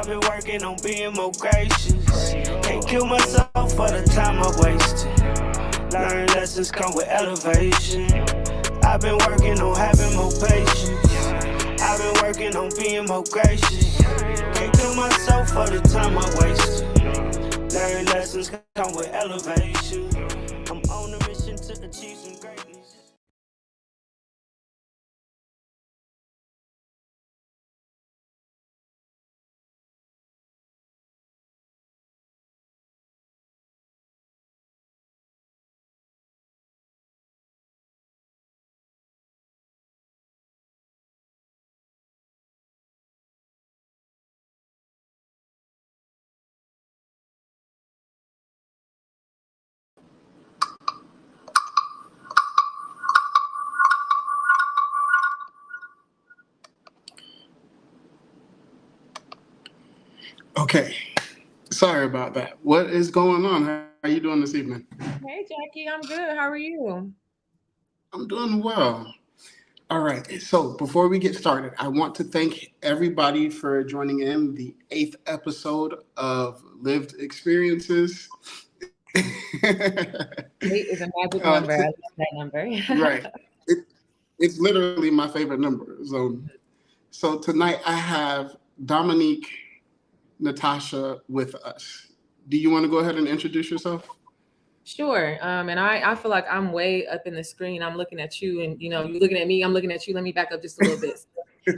I've been working on being more gracious. Can't kill myself for the time I wasted. Learn lessons come with elevation. I've been working on having more patience. I've been working on being more gracious. Can't kill myself for the time I wasted. Learn lessons come with elevation. I'm on a mission to achieve some greatness. Okay, sorry about that. What is going on? How are you doing this evening? Hey Jackie, I'm good. How are you? I'm doing well. All right, so before we get started, I want to thank everybody for joining in the eighth episode of Lived Experiences. Eight is a magic uh, number. I t- love that number. right, it, it's literally my favorite number. So tonight I have Dominique Natasha with us. Do you want to go ahead and introduce yourself? Sure. And I feel like I'm way up in the screen. I'm looking at you, and you're looking at me. I'm looking at you. Let me back up just a little bit.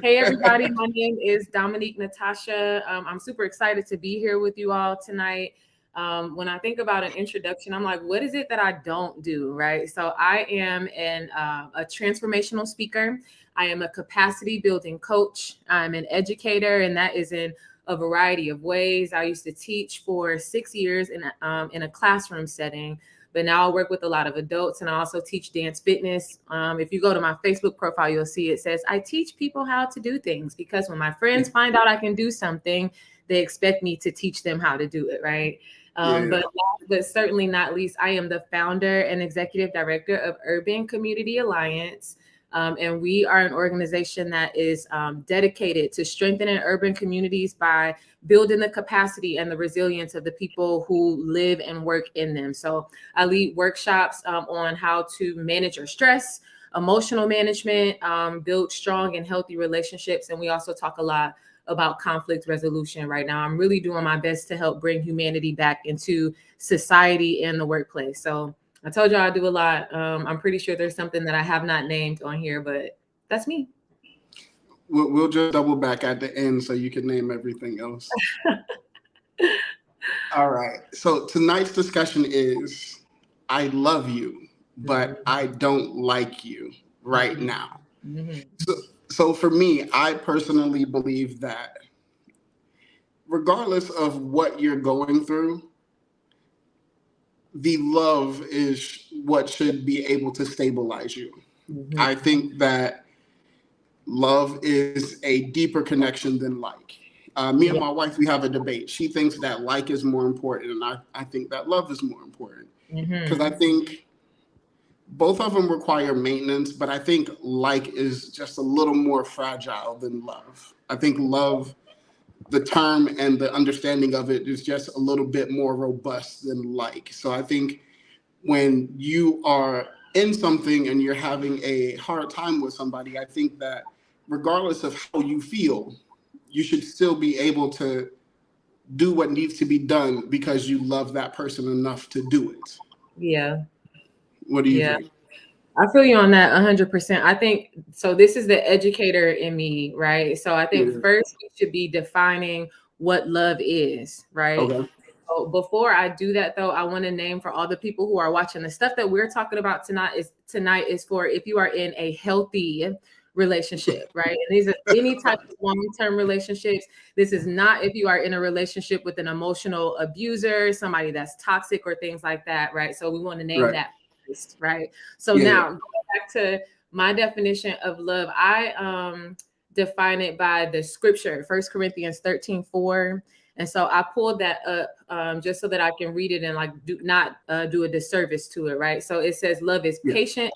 Hey everybody, my name is Dominique Natasha. I'm super excited to be here with you all tonight. When I think about an introduction, I'm like, what is it that I don't do, right? So I am a transformational speaker. I am a capacity building coach. I'm an educator, and that is in a variety of ways. I used to teach for 6 years in a classroom setting, but now I work with a lot of adults, and I also teach dance fitness. If you go to my Facebook profile, you'll see it says I teach people how to do things, because when my friends find out I can do something, they expect me to teach them how to do it, right? Yeah. But certainly not least, I am the founder and executive director of Urban Community Alliance. And we are an organization that is dedicated to strengthening urban communities by building the capacity and the resilience of the people who live and work in them. So I lead workshops on how to manage your stress, emotional management, build strong and healthy relationships. And we also talk a lot about conflict resolution right now. I'm really doing my best to help bring humanity back into society and the workplace. So I told you I do a lot. I'm pretty sure there's something that I have not named on here, but that's me. We'll just double back at the end so you can name everything else. All right. So tonight's discussion is I love you, but I don't like you right now. Mm-hmm. So for me, I personally believe that regardless of what you're going through, the love is what should be able to stabilize you. Mm-hmm. I think that love is a deeper connection than like. Me and Yeah. my wife, we have a debate. She thinks that like is more important, and I think that love is more important. Because Mm-hmm. I think both of them require maintenance, but I think like is just a little more fragile than love. I think love, the term and the understanding of it is just a little bit more robust than like. So I think when you are in something and you're having a hard time with somebody, I think that regardless of how you feel, you should still be able to do what needs to be done because you love that person enough to do it. Yeah. What do you Yeah. think? I feel you on that 100%. I think so. This is the educator in me, right? So I think Yeah. first we should be defining what love is, right? Okay. So before I do that, though, I want to name for all the people who are watching, the stuff that we're talking about tonight is for if you are in a healthy relationship, right? And these are any type of long-term relationships. This is not if you are in a relationship with an emotional abuser, somebody that's toxic or things like that, right? So we want to name Right. that first, right? So Yeah. now going back to my definition of love, I define it by the scripture, 1 Corinthians 13:4. And so I pulled that up just so that I can read it and like do not do a disservice to it, right? So it says, love is Yeah. patient,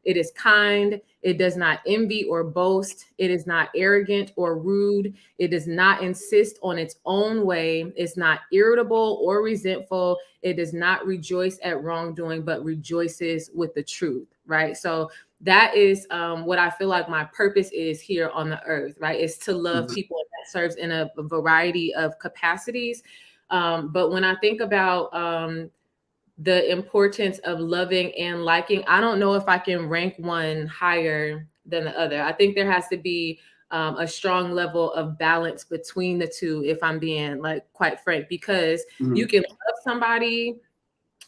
It is kind. It does not envy or boast. It is not arrogant or rude. It does not insist on its own way. It's not irritable or resentful. It does not rejoice at wrongdoing, but rejoices with the truth, right? So that is what I feel like my purpose is here on the earth, right? Is to love people, and that serves in a variety of capacities. But when I think about the importance of loving and liking, I don't know if I can rank one higher than the other. I think there has to be a strong level of balance between the two, if I'm being like quite frank, because you can love somebody,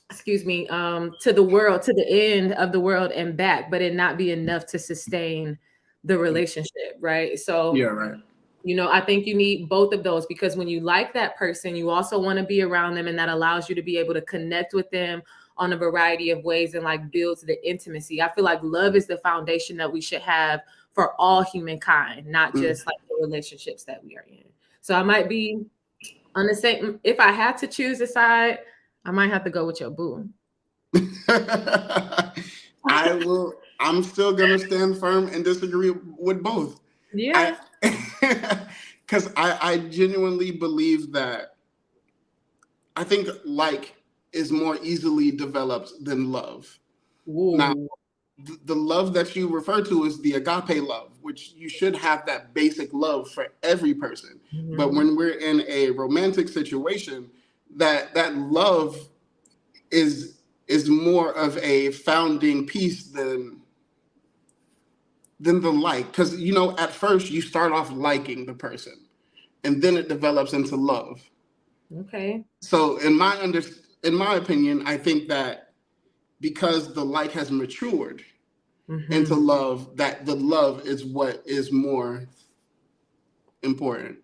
to the world, to the end of the world and back, but it not be enough to sustain the relationship, right? So Yeah, right. you know, I think you need both of those, because when you like that person, you also want to be around them, and that allows you to be able to connect with them on a variety of ways and like builds the intimacy. I feel like love is the foundation that we should have for all humankind, not just like the relationships that we are in. So I might be on the same, if I had to choose a side, I might have to go with your boo. I'm still gonna stand firm and disagree with both. Yeah. Because I genuinely believe that I think like is more easily developed than love. Ooh. Now, the love that you refer to is the agape love, which you should have that basic love for every person. But when we're in a romantic situation, that love is more of a founding piece than the like, because you know, at first you start off liking the person and then it develops into love. Okay. So in my opinion, I think that because the like has matured into love, that the love is what is more important.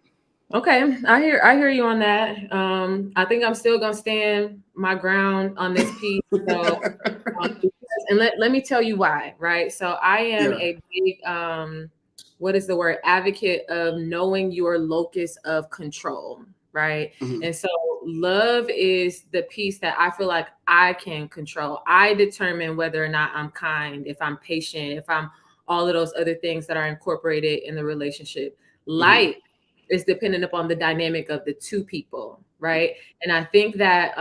Okay, I hear you on that. I think I'm still gonna stand my ground on this piece. So, and let me tell you why, right? So I am a big what is the word, advocate of knowing your locus of control, right? And so love is the piece that I feel like I can control. I determine whether or not I'm kind, if I'm patient, if I'm all of those other things that are incorporated in the relationship. Like is dependent upon the dynamic of the two people, right? And I think that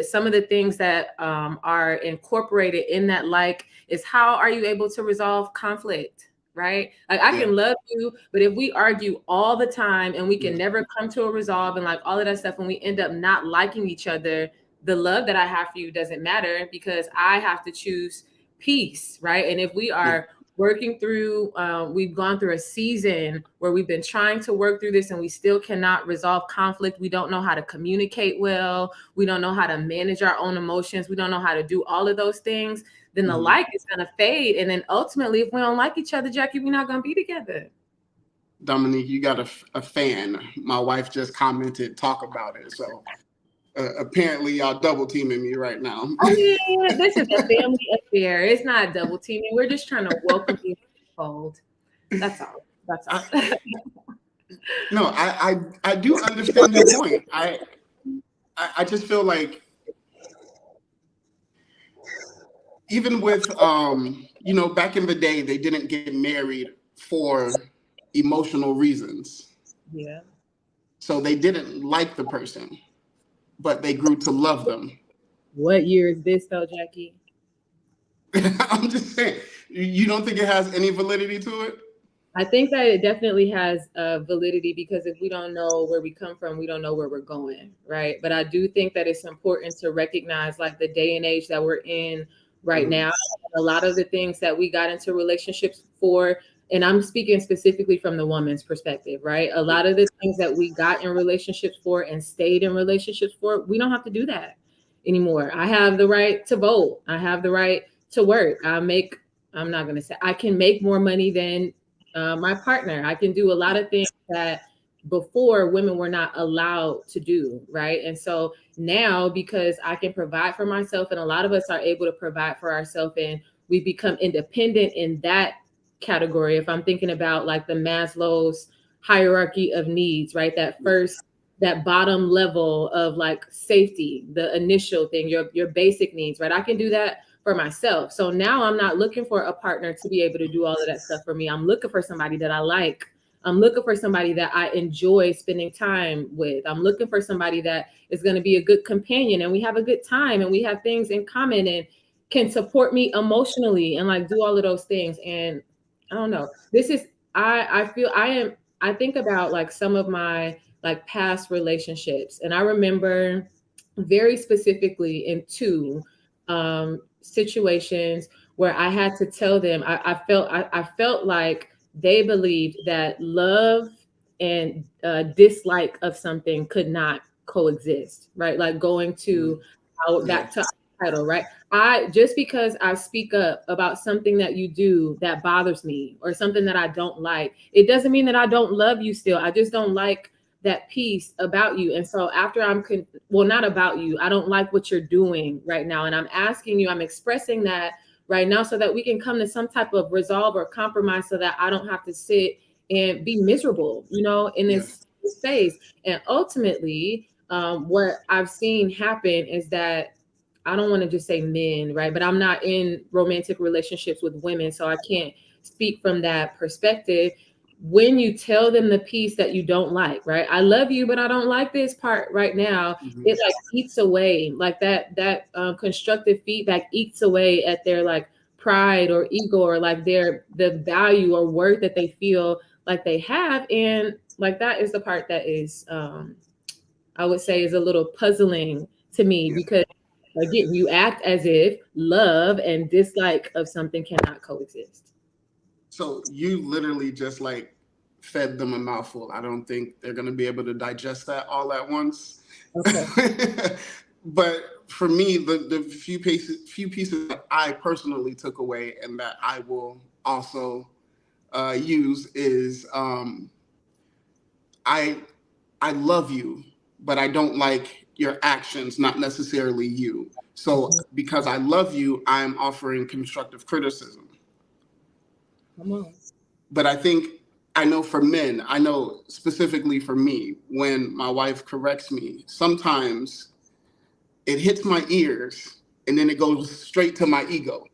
some of the things that are incorporated in that like is how are you able to resolve conflict, right? Like I can love you, but if we argue all the time and we can never come to a resolve and like all of that stuff, when we end up not liking each other, the love that I have for you doesn't matter, because I have to choose peace, right? And if we are working through, we've gone through a season where we've been trying to work through this and we still cannot resolve conflict. We don't know how to communicate well. We don't know how to manage our own emotions. We don't know how to do all of those things. Then the like is going to fade. And then ultimately, if we don't like each other, Jackie, we're not going to be together. Dominique, you got a fan. My wife just commented, talk about it. So apparently y'all double teaming me right now. Oh yeah, this is a family affair. It's not double teaming. We're just trying to welcome you to the fold. That's all. That's all. No, I do understand your point. I just feel like even with you know, back in the day, they didn't get married for emotional reasons. Yeah. So they didn't like the person, but they grew to love them. What year is this though, Jackie? I'm just saying, you don't think it has any validity to it? I think that it definitely has validity, because if we don't know where we come from, we don't know where we're going, right? But I do think that it's important to recognize like the day and age that we're in right now. A lot of the things that we got into relationships for, and I'm speaking specifically from the woman's perspective, right? A lot of the things that we got in relationships for and stayed in relationships for, we don't have to do that anymore. I have the right to vote. I have the right to work. I'm not going to say I can make more money than my partner. I can do a lot of things that before women were not allowed to do, right? And so now, because I can provide for myself, and a lot of us are able to provide for ourselves, and we become independent in that category. If I'm thinking about like the Maslow's hierarchy of needs, right? That bottom level of like safety, the initial thing, your basic needs, right? I can do that for myself. So now I'm not looking for a partner to be able to do all of that stuff for me. I'm looking for somebody that I like. I'm looking for somebody that I enjoy spending time with. I'm looking for somebody that is going to be a good companion and we have a good time and we have things in common and can support me emotionally and like do all of those things. And I don't know, this is, I think about like some of my like past relationships. And I remember very specifically in two situations where I had to tell them, I felt like they believed that love and dislike of something could not coexist, right? Like going to back to our title, right? Just because I speak up about something that you do that bothers me or something that I don't like, it doesn't mean that I don't love you still. I just don't like that piece about you. And so after not about you, I don't like what you're doing right now. And I'm asking you, I'm expressing that right now so that we can come to some type of resolve or compromise so that I don't have to sit and be miserable, in this space. And ultimately, what I've seen happen is that I don't want to just say men, right? But I'm not in romantic relationships with women, so I can't speak from that perspective. When you tell them the piece that you don't like, right? I love you, but I don't like this part right now. It like eats away, like that constructive feedback eats away at their like pride or ego or like the value or worth that they feel like they have. And like that is the part that is, I would say, is a little puzzling to me because again, you act as if love and dislike of something cannot coexist. So you literally just like fed them a mouthful. I don't think they're going to be able to digest that all at once. Okay. But for me, the few pieces that I personally took away and that I will also use is I love you, but I don't like your actions, not necessarily you. So because I love you, I'm offering constructive criticism. Come on. But I know for men, I know specifically for me, when my wife corrects me, sometimes it hits my ears and then it goes straight to my ego.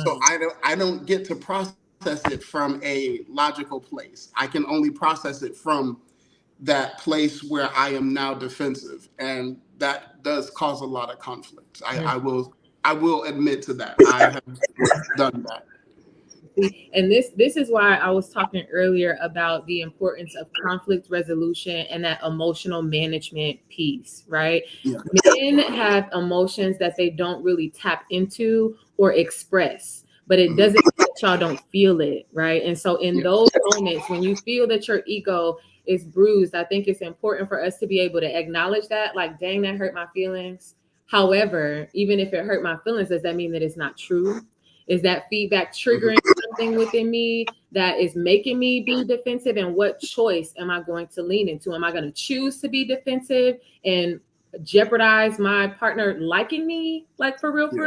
So I don't get to process it from a logical place. I can only process it from that place where I am now defensive, and that does cause a lot of conflict. I will admit to that. I have done that. And this is why I was talking earlier about the importance of conflict resolution and that emotional management piece, right? Yeah. Men have emotions that they don't really tap into or express, but it doesn't mean that y'all don't feel it, right? And so in those moments when you feel that your ego is bruised, I think it's important for us to be able to acknowledge that, like, dang, that hurt my feelings. However, even if it hurt my feelings, does that mean that it's not true? Is that feedback triggering something within me that is making me be defensive? And what choice am I going to lean into? Am I going to choose to be defensive and jeopardize my partner liking me, like for real? We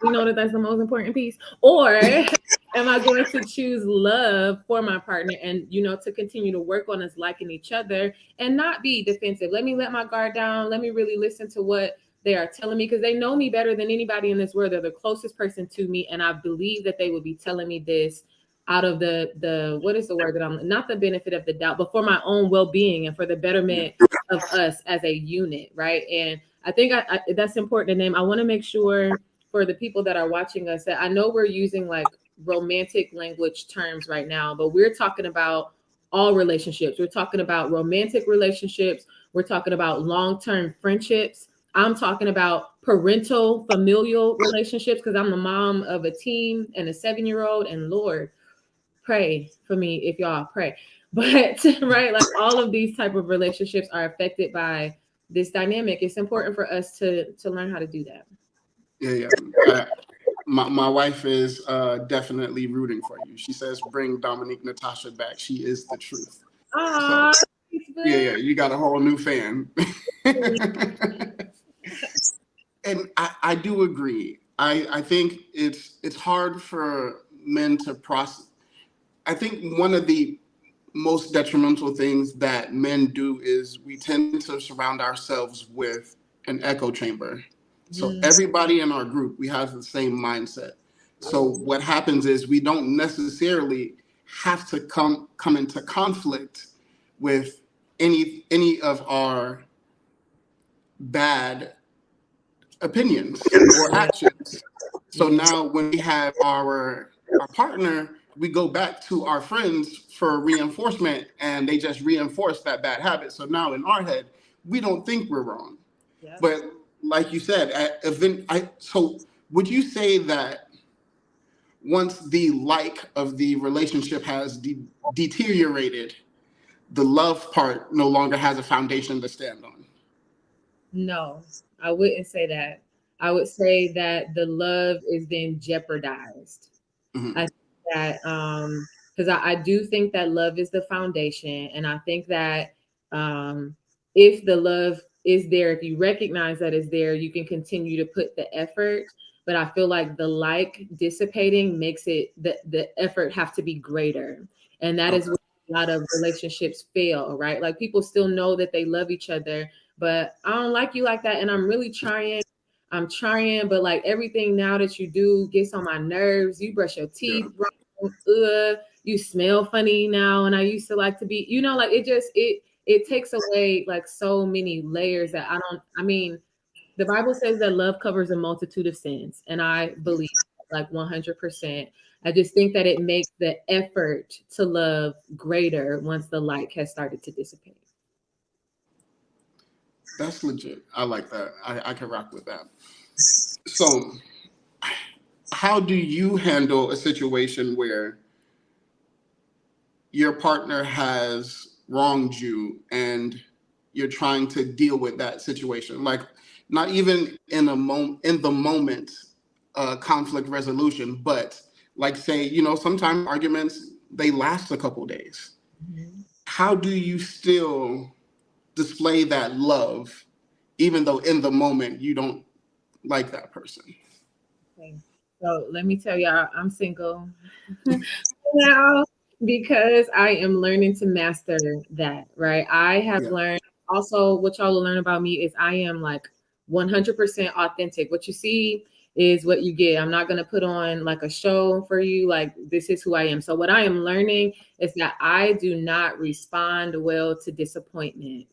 know that that's the most important piece. Or am I going to choose love for my partner and, to continue to work on us liking each other and not be defensive? Let me let my guard down. Let me really listen to what they are telling me, because they know me better than anybody in this world. They're the closest person to me. And I believe that they would be telling me this out of the what is the word that I'm not the benefit of the doubt, but for my own well-being and for the betterment of us as a unit. Right. And I think that's important to name. I want to make sure for the people that are watching us that I know we're using like romantic language terms right now, but we're talking about all relationships. We're talking about romantic relationships. We're talking about long-term friendships. I'm talking about parental, familial relationships, because I'm the mom of a teen and a 7-year-old. And Lord, pray for me if y'all pray. But right, like all of these type of relationships are affected by this dynamic. It's important for us to learn how to do that. Yeah. My wife is definitely rooting for you. She says, "Bring Dominique Natasha back. She is the truth." So, yeah, you got a whole new fan. And I do agree. I think it's hard for men to process. I think one of the most detrimental things that men do is we tend to surround ourselves with an echo chamber. So everybody in our group, we have the same mindset. So what happens is we don't necessarily have to come into conflict with any of our bad opinions or actions. So now when we have our partner, we go back to our friends for reinforcement, and they just reinforce that bad habit. So now in our head, we don't think we're wrong. Yeah. But like you said, so would you say that once the of the relationship has deteriorated, the love part no longer has a foundation to stand on? No, I wouldn't say that. I would say that the love is then jeopardized. Mm-hmm. I think that because I do think that love is the foundation, and I think that if the love is there, if you recognize that it's there, you can continue to put the effort. But I feel like the dissipating makes it the effort have to be greater, and that is where a lot of relationships fail, right? Like people still know that they love each other, but I don't like you like that, and I'm really trying. I'm trying, but like everything now that you do gets on my nerves. You brush your teeth wrong, you smell funny now, and I used to like to be, like it takes away like so many layers that I mean, the Bible says that love covers a multitude of sins, and I believe like 100%. I just think that it makes the effort to love greater once the light has started to dissipate. That's legit. I like that. I can rock with that. So how do you handle a situation where your partner has wronged you and you're trying to deal with that situation? Like not even in the moment conflict resolution, but like say, sometimes arguments, they last a couple days. Mm-hmm. How do you still display that love, even though in the moment you don't like that person? Okay. So let me tell y'all, I'm single now because I am learning to master that, right? I have learned also what y'all will learn about me is I am like 100% authentic. What you see is what you get. I'm not going to put on like a show for you. Like this is who I am. So what I am learning is that I do not respond well to disappointment.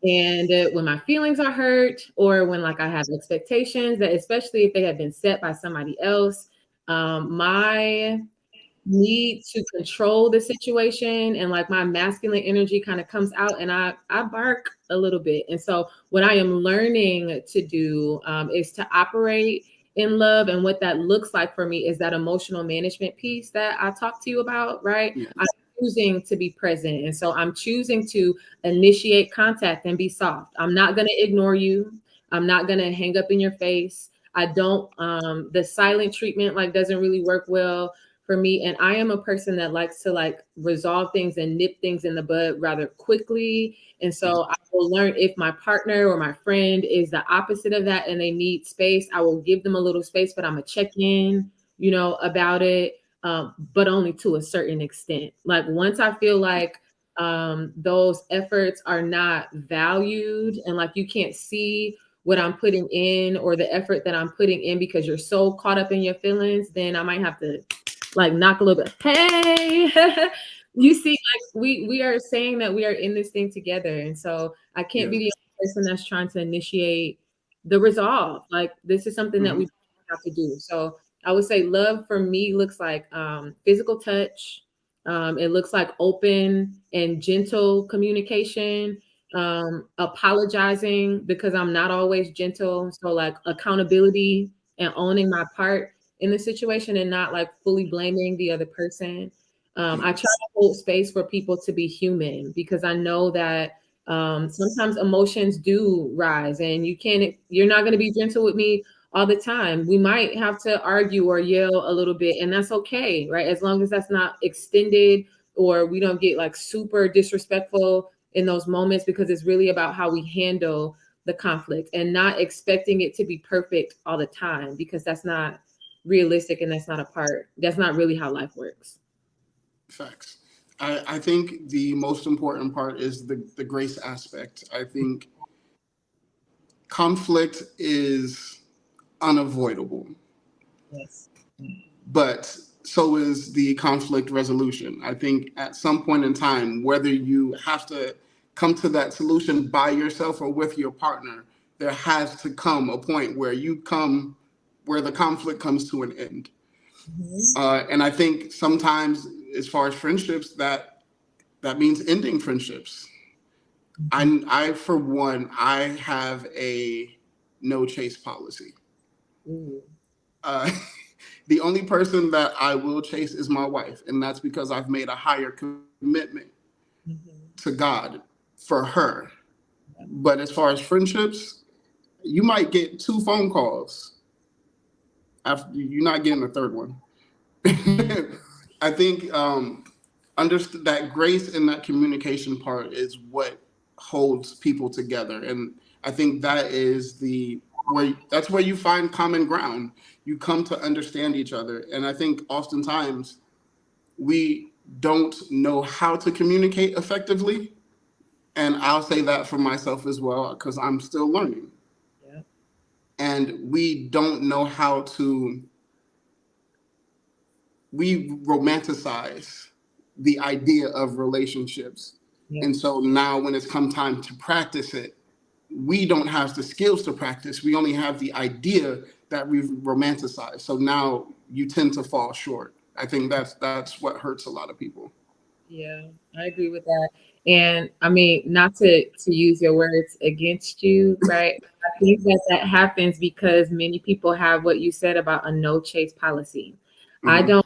And when my feelings are hurt or when like I have expectations that, especially if they have been set by somebody else, my need to control the situation and like my masculine energy kind of comes out and I bark a little bit. And so what I am learning to do is to operate in love. And what that looks like for me is that emotional management piece that I talked to you about, right? Yeah. I'm choosing to be present. And so I'm choosing to initiate contact and be soft. I'm not going to ignore you. I'm not going to hang up in your face. I don't, the silent treatment like doesn't really work well for me. And I am a person that likes to like resolve things and nip things in the bud rather quickly. And so I will learn if my partner or my friend is the opposite of that and they need space, I will give them a little space, but I'm gonna check in, about it, but only to a certain extent. Like once I feel like those efforts are not valued and like you can't see what I'm putting in or the effort that I'm putting in because you're so caught up in your feelings, then I might have to like knock a little bit. Hey, you see, like we are saying that we are in this thing together. And so I can't be the only person that's trying to initiate the resolve. Like this is something that we have to do. So I would say love for me looks like physical touch. It looks like open and gentle communication, apologizing because I'm not always gentle. So like accountability and owning my part in the situation and not like fully blaming the other person. I try to hold space for people to be human because I know that sometimes emotions do rise and you're not going to be gentle with me all the time. We might have to argue or yell a little bit and that's okay, right? As long as that's not extended or we don't get like super disrespectful in those moments because it's really about how we handle the conflict and not expecting it to be perfect all the time because that's not realistic and that's not really how life works. Facts. I think the most important part is the grace aspect. I think conflict is unavoidable, Yes. but so is the conflict resolution. I think at some point in time, whether you have to come to that solution by yourself or with your partner, there has to come a point where where the conflict comes to an end. And I think sometimes, as far as friendships, that means ending friendships. I for one, I have a no chase policy. Ooh. The only person that I will chase is my wife, and that's because I've made a higher commitment to God for her. But as far as friendships, you might get 2 phone calls after you're not getting a third one. I think that grace and that communication part is what holds people together, and I think that is that's where you find common ground. You come to understand each other, and I think oftentimes we don't know how to communicate effectively, and I'll say that for myself as well because I'm still learning. Yeah. And we don't know how to. We romanticize the idea of relationships. Yeah. And so now when it's come time to practice it, we don't have the skills to practice. We only have the idea that we've romanticized. So now you tend to fall short. I think that's what hurts a lot of people. Yeah, I agree with that. And I mean, not to use your words against you, right? I think that happens because many people have what you said about a no chase policy. I don't,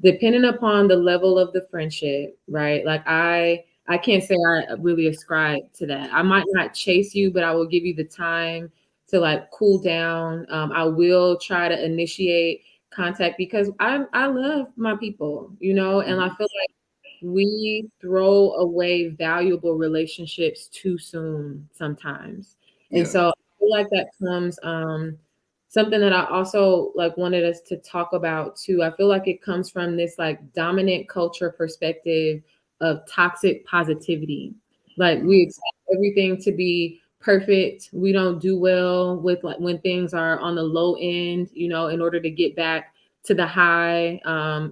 depending upon the level of the friendship, right? Like I can't say I really ascribe to that. I might not chase you, but I will give you the time to like cool down. I will try to initiate contact because I love my people, and I feel like we throw away valuable relationships too soon sometimes. And so I feel like that comes something that I also like wanted us to talk about too. I feel like it comes from this like dominant culture perspective of toxic positivity. Like we expect everything to be perfect. We don't do well with like when things are on the low end, in order to get back to the high.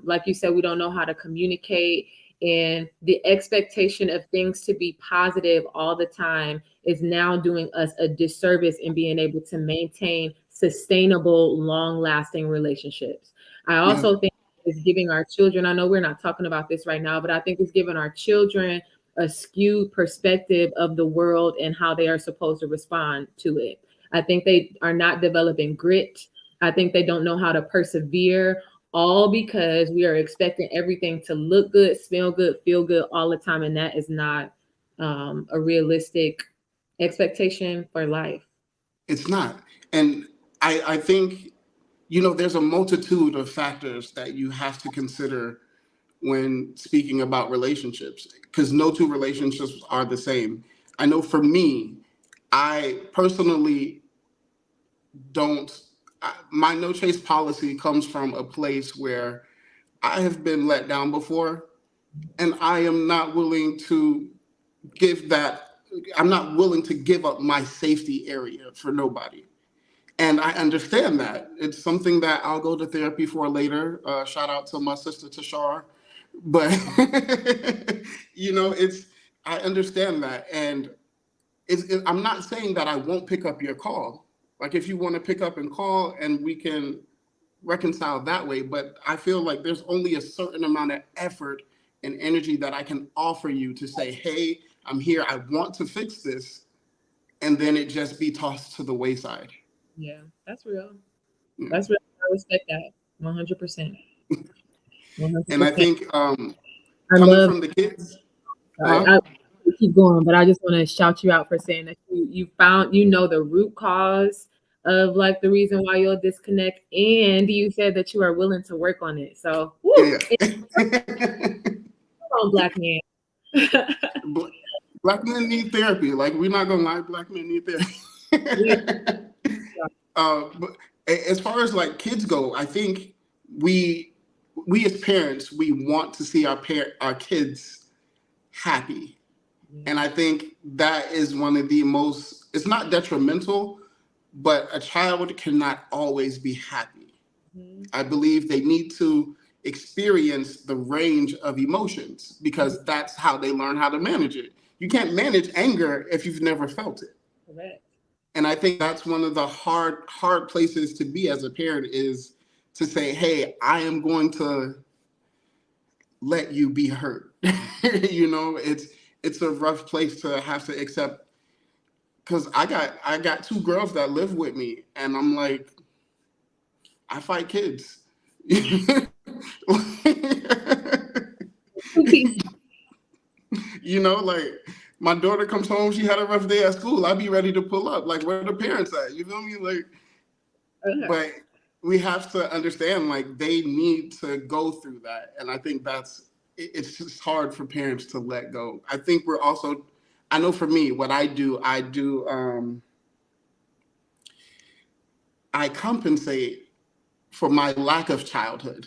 Like you said, we don't know how to communicate. And the expectation of things to be positive all the time is now doing us a disservice in being able to maintain sustainable, long-lasting relationships. I also think it's giving our children, I know we're not talking about this right now, but I think it's giving our children a skewed perspective of the world and how they are supposed to respond to it. I think they are not developing grit. I think they don't know how to persevere, all because we are expecting everything to look good, smell good, feel good all the time. And that is not a realistic expectation for life. It's not. And I think, there's a multitude of factors that you have to consider when speaking about relationships, because no 2 relationships are the same. I know for me, I personally my no chase policy comes from a place where I have been let down before, and I am not willing to I'm not willing to give up my safety area for nobody. And I understand that. It's something that I'll go to therapy for later. Shout out to my sister Tashar. But, I understand that. And I'm not saying that I won't pick up your call. Like if you want to pick up and call and we can reconcile that way. But I feel like there's only a certain amount of effort and energy that I can offer you to say, hey, I'm here. I want to fix this. And then it just be tossed to the wayside. Yeah, that's real. Yeah. That's real. I respect that 100%. 100%. And I think coming from the kids. I keep going, but I just want to shout you out for saying that you found, the root cause of like the reason why you'll disconnect, and you said that you are willing to work on it. So, come on, Black man. Black men need therapy. Like we're not gonna lie, Black men need therapy. But as far as like kids go, I think we as parents, we want to see our kids happy. And I think that is one of the most it's not detrimental, but a child cannot always be happy. I believe they need to experience the range of emotions because that's how they learn how to manage it. You can't manage anger if you've never felt it. Correct. And I think that's one of the hard places to be as a parent, is to say, hey, I am going to let you be hurt. You know, it's a rough place to have to accept, because I got two girls that live with me, and I'm like, I fight kids. You know, like, my daughter comes home, she had a rough day at school, I'd be ready to pull up. Like, where are the parents at? You feel me? Like, but we have to understand, like, they need to go through that. And I think it's just hard for parents to let go. I think we're also, I know for me, what I do, I compensate for my lack of childhood.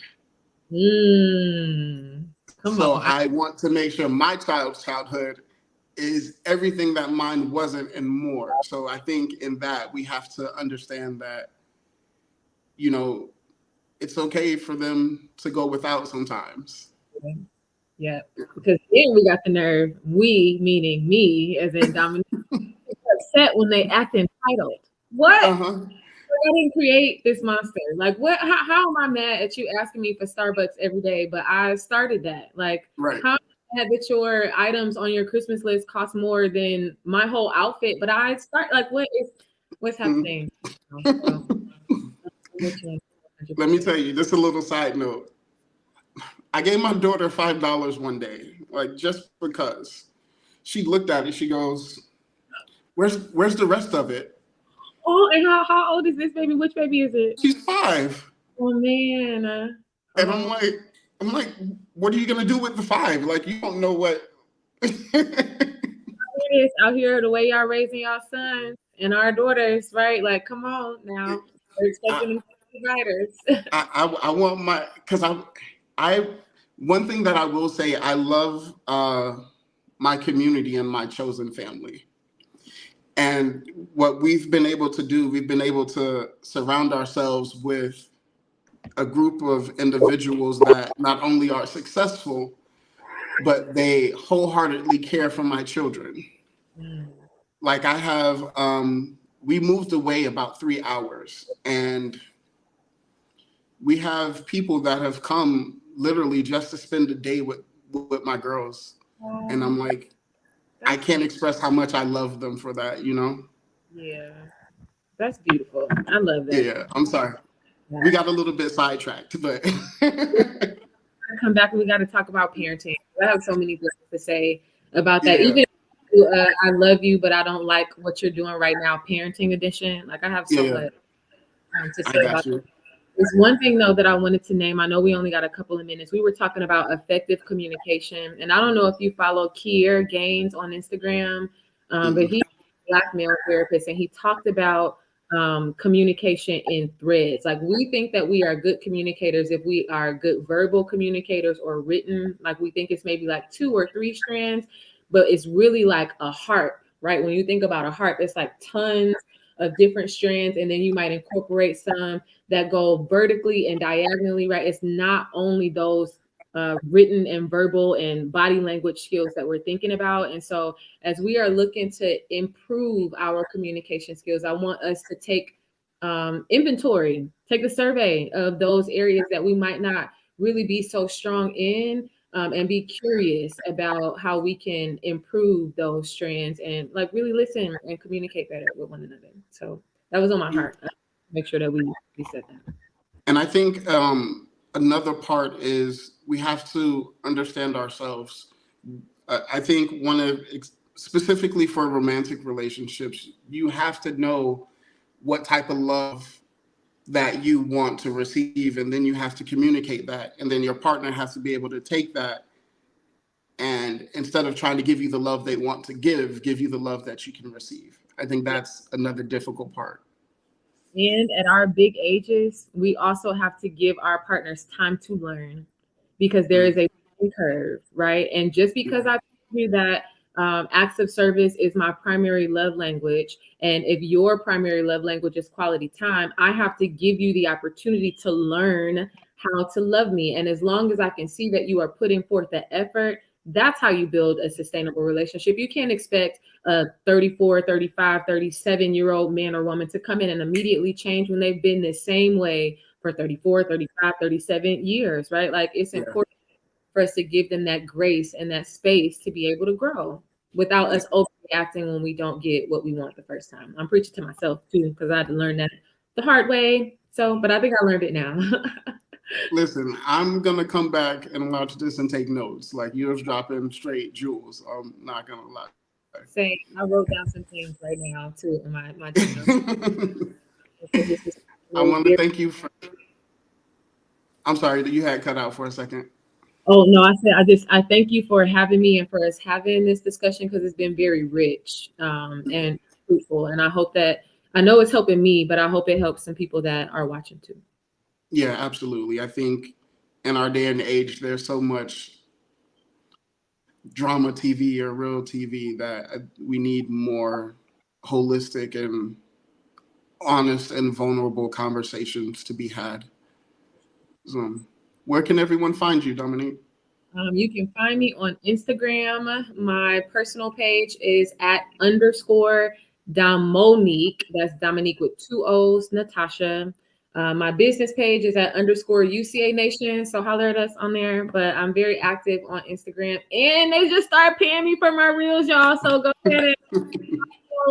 So I want to make sure my child's childhood is everything that mine wasn't and more. So I think in that we have to understand that, you know, it's okay for them to go without sometimes. Yeah, because then we got the nerve, we meaning me, as in Dominique, upset when they act entitled. What? I didn't create this monster. Like, what? How am I mad at you asking me for Starbucks every day? But I started that. Like, right. How am I mad that your items on your Christmas list cost more than my whole outfit? But I start, like, what's happening? Let me tell you, just a little side note. I gave my daughter $5 one day, like, just because. She looked at it. She goes, "Where's the rest of it?" Oh, and how old is this baby? Which baby is it? She's 5. Oh man. And I'm like, what are you gonna do with the 5? Like, you don't know what. It is out here, the way y'all raising y'all sons and our daughters, right? Like, come on now. We're expecting them to be writers. I want my, because I one thing that I will say, I love my community and my chosen family. And what we've been able to do, we've been able to surround ourselves with a group of individuals that not only are successful, but they wholeheartedly care for my children. Like, I have, we moved away about 3 hours, and we have people that have come literally just to spend a day with my girls. And I'm like, I can't express how much I love them for that, you know? Yeah, that's beautiful. I love that. Yeah, I'm sorry. Yeah. We got a little bit sidetracked, but come back and we got to talk about parenting. I have so many things to say about that. Yeah. Even I love you, but I don't like what you're doing right now, parenting edition. Like, I have so much to say about that. There's one thing, though, that I wanted to name. I know we only got a couple of minutes. We were talking about effective communication. And I don't know if you follow Kier Gaines on Instagram, but he's a Black male therapist, and he talked about communication in threads. Like, we think that we are good communicators if we are good verbal communicators or written. Like, we think it's maybe like 2 or 3 strands, but it's really like a heart, right? When you think about a heart, it's like tons of different strands, and then you might incorporate some that go vertically and diagonally, right? It's not only those written and verbal and body language skills that we're thinking about. And so as we are looking to improve our communication skills, I want us to take inventory, take a survey of those areas that we might not really be so strong in, and be curious about how we can improve those strands and, like, really listen and communicate better with one another. So that was on my heart. Make sure that we said that. And I think another part is we have to understand ourselves. I think specifically for romantic relationships, you have to know what type of love that you want to receive, and then you have to communicate that, and then your partner has to be able to take that, and instead of trying to give you the love they want to give you the love that you can receive. I think that's another difficult part. And at our big ages, we also have to give our partners time to learn, because there is a learning curve, right? And just because I told you that Acts of service is my primary love language. And if your primary love language is quality time, I have to give you the opportunity to learn how to love me. And as long as I can see that you are putting forth the effort, that's how you build a sustainable relationship. You can't expect a 34, 35, 37-year-old man or woman to come in and immediately change when they've been the same way for 34, 35, 37 years, right? Like it's important for us to give them that grace and that space to be able to grow without us overreacting when we don't get what we want the first time. I'm preaching to myself too, because I had to learn that the hard way. So, but I think I learned it now. Listen, I'm gonna come back and watch this and take notes. Like you're dropping straight jewels. I'm not gonna lie. Same. I wrote down some things right now too in my journal. I want to thank you for. I'm sorry that you had cut out for a second. Oh no, I said I thank you for having me and for us having this discussion because it's been very rich and fruitful. And I hope that I know it's helping me, but I hope it helps some people that are watching too. Yeah, absolutely. I think in our day and age, there's so much drama TV or real TV that we need more holistic and honest and vulnerable conversations to be had. So, where can everyone find you, Dominique? You can find me on Instagram. My personal page is @_Domonique. That's Dominique with 2 O's, Natasha. My business page is @_UCA Nation. So holler at us on there. But I'm very active on Instagram. And they just started paying me for my reels, y'all. So go ahead and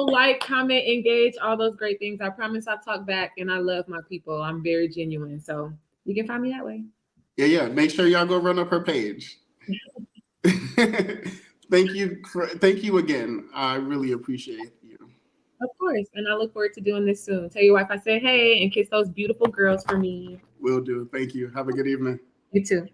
like, comment, engage, all those great things. I promise I'll talk back and I love my people. I'm very genuine. So you can find me that way. Yeah. Make sure y'all go run up her page. Thank you again. I really appreciate you. Of course. And I look forward to doing this soon. Tell your wife I said hey and kiss those beautiful girls for me. Will do. Thank you. Have a good evening. You too.